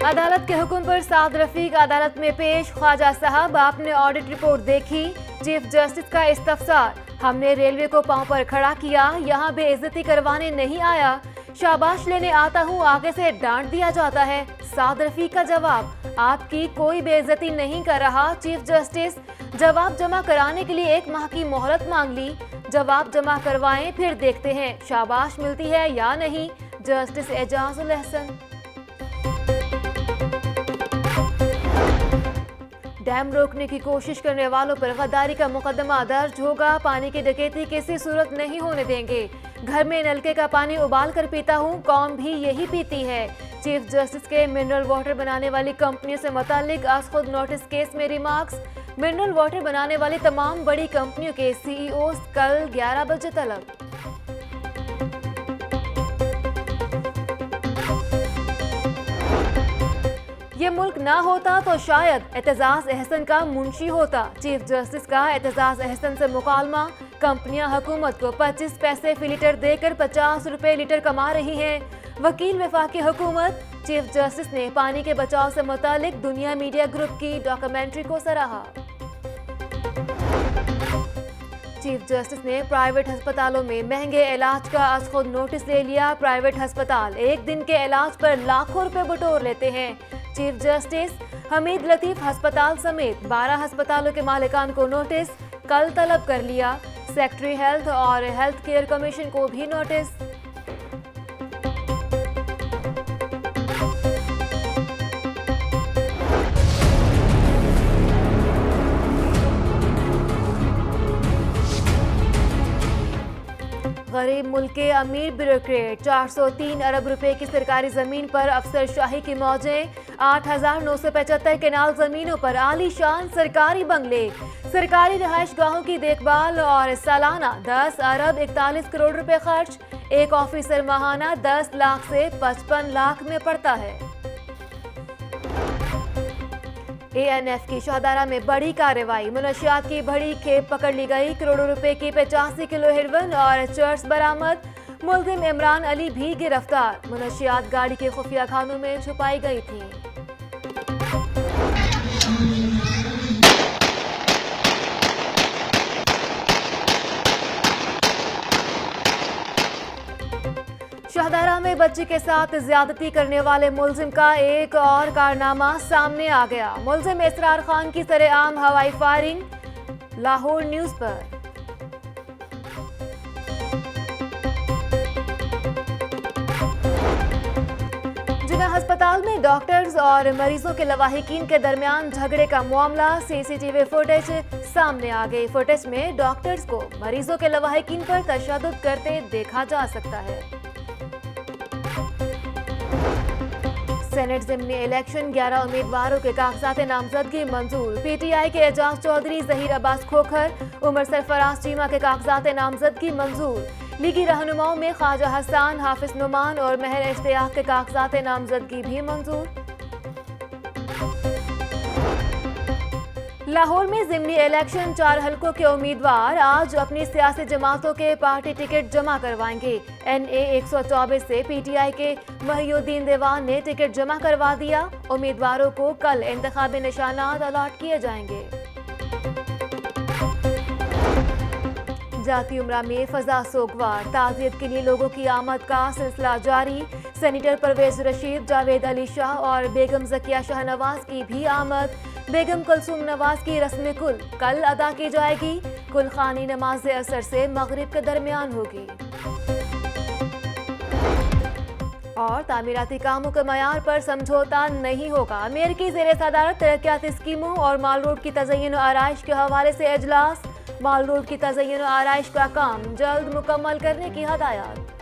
अदालत के हुक्म पर साद रफीक अदालत में पेश। ख्वाजा साहब, आपने ऑडिट रिपोर्ट देखी? चीफ जस्टिस का इस्तफसार, हमने रेलवे को पांव पर खड़ा किया, यहाँ बेइज्जती करवाने नहीं आया। शाबाश लेने आता हूँ, आगे से डांट दिया जाता है। साद रफीक का जवाब, आपकी कोई बेइज्जती नहीं कर रहा। चीफ जस्टिस, जवाब जमा कराने के लिए 1 माह की मोहलत मांग ली। जवाब जमा करवाएं, फिर देखते हैं शाबाश मिलती है या नहीं। जस्टिस एजाजुल एहसन। डैम रोकने की कोशिश करने वालों पर गद्दारी का मुकदमा दर्ज होगा। पानी की डकैती किसी सूरत नहीं होने देंगे। घर में नलके का पानी उबाल कर पीता हूँ, कौम भी यही पीती है। चीफ जस्टिस के मिनरल वाटर बनाने वाली कंपनियों से मुतालिक आज खुद नोटिस केस में रिमार्क्स। मिनरल वाटर बनाने वाली तमाम बड़ी कंपनियों के सीईओ कल 11 बजे तलब। ये मुल्क ना होता तो शायद एतजाज अहसन का मुंशी होता। चीफ जस्टिस का एतजाज अहसन से मुकालमा। कंपनियां हुकूमत को 25 पैसे फी लीटर देकर 50 रुपए लीटर कमा रही हैं। वकील वफाकी हुकूमत। चीफ जस्टिस ने पानी के बचाव से मुतालिक दुनिया मीडिया ग्रुप की डॉक्यूमेंट्री को सराहा। चीफ जस्टिस ने प्राइवेट अस्पतालों में महंगे इलाज का आज खुद नोटिस ले लिया। प्राइवेट अस्पताल एक दिन के इलाज पर लाखों रुपए बटोर लेते हैं। चीफ जस्टिस, हमीद लतीफ अस्पताल समेत 12 अस्पतालों के मालिकान को नोटिस कल तलब कर लिया। सेक्रेटरी हेल्थ और हेल्थ केयर कमीशन को भी नोटिस। गरीब मुल्क के अमीर ब्यूरोक्रेट, 403 अरब रुपए की सरकारी जमीन पर अफसरशाही की मौजें। 8,975 केनाल जमीनों पर आलीशान सरकारी बंगले, सरकारी रिहाइश गाहों की देखभाल और सालाना 10 अरब 41 करोड़ रुपए खर्च। एक ऑफिसर माहाना 10 लाख से 55 लाख में पड़ता है। ANF की शाहदारा में बड़ी कार्रवाई, मुनशियात की बड़ी खेप पकड़ ली गई। करोड़ों रुपए की 85 किलो हेरोइन और चर्स बरामद। मुलजिम इमरान अली भी गिरफ्तार। मुनशियात गाड़ी के खुफिया खानों में छुपाई गई थी। शाहदारा में बच्ची के साथ ज्यादती करने वाले मुलजिम का एक और कारनामा सामने आ गया। मुलजिम इसरार खान की सरेआम हवाई फायरिंग। लाहौर न्यूज पर। जिन्ना अस्पताल में डॉक्टर्स और मरीजों के लवाहिकीन के दरमियान झगड़े का मामला। CCTV फुटेज सामने आ गई। फुटेज में डॉक्टर्स को मरीजों के लवाहिकीन पर तशद्दुद करते देखा जा सकता है। सेनेट ज़िमनी इलेक्शन, 11 उम्मीदवारों के कागजात नामजदगी मंजूर। PTI के एजाज चौधरी, जहीर अब्बास खोखर, उमर सरफराज चीमा के कागजात नामजदगी मंजूर। लीगी रहनुमाओं में ख्वाजा हसन, हाफिज नुमान और महर इश्तियाक के कागजात नामजदगी भी मंजूर। लाहौर में ज़िमनी इलेक्शन, 4 हलकों के उम्मीदवार आज अपनी सियासी जमातों के पार्टी टिकट जमा करवाएंगे। NA 124 से PTI के महिउद्दीन देवान ने टिकट जमा करवा दिया। उम्मीदवारों को कल इंतखाबी निशानात अलॉट किए जाएंगे। जाती उम्रा में फजा सोगवार, ताज़ियत के लिए लोगों की आमद का सिलसिला जारी। सेनेटर परवेज रशीद, जावेद अली शाह और बेगम ज़किया शाहनवाज की भी आमद। बेगम कुलसूम नवाज की रस्म कुल कल अदा की जाएगी। कुलखानी नमाज असर से मगरिब के दरमियान होगी। और तामीराती कामों के मयार पर समझौता नहीं होगा। अमेरिकी ज़ेर सदारत तरक्याती स्कीमों और माल रोड की तज़य्युन आराइश के हवाले से इजलास। माल रोड की तज़य्युन आराइश का काम जल्द मुकम्मल करने की हदायत।